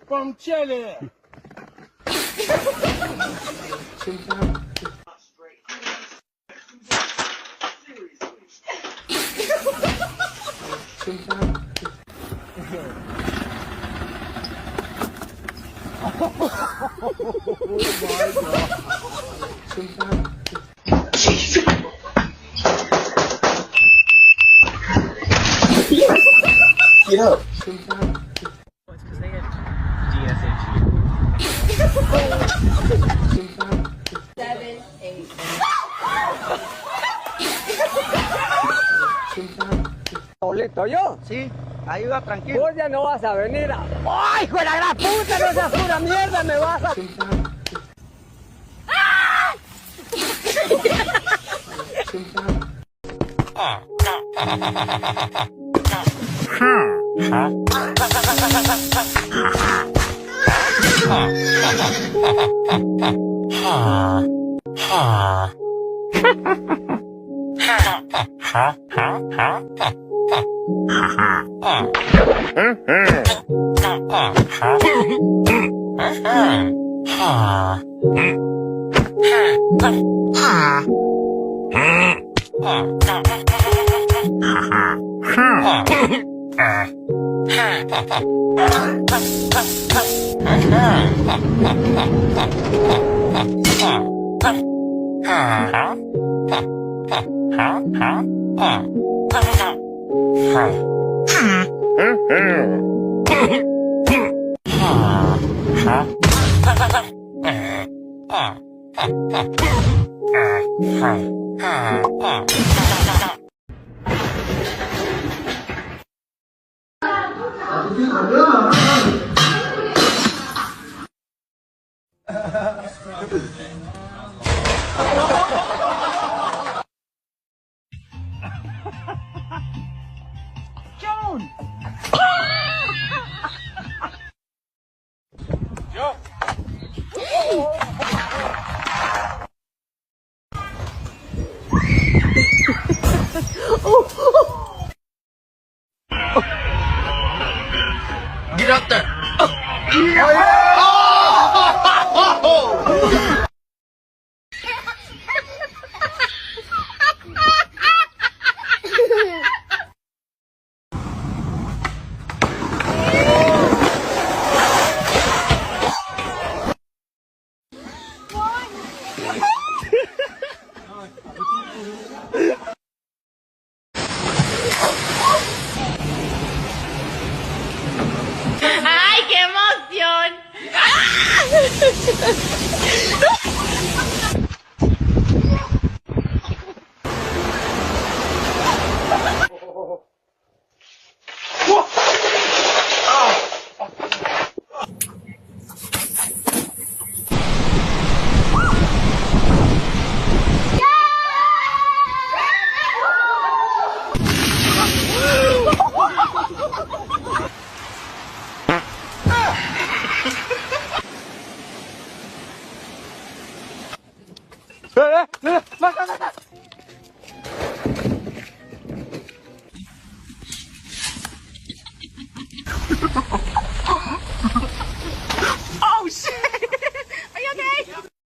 From Chile. Get up. It's because they have DSHU. 7, 8. ¿Solito yo? Sí, ahí va tranquilo. Vos ya no vas a venir a... ¡Ay, hijo de la gran puta! ¡No seas pura mierda! ¡Me vas a... Get up there. ¡Ay, qué emoción! ¡Baja!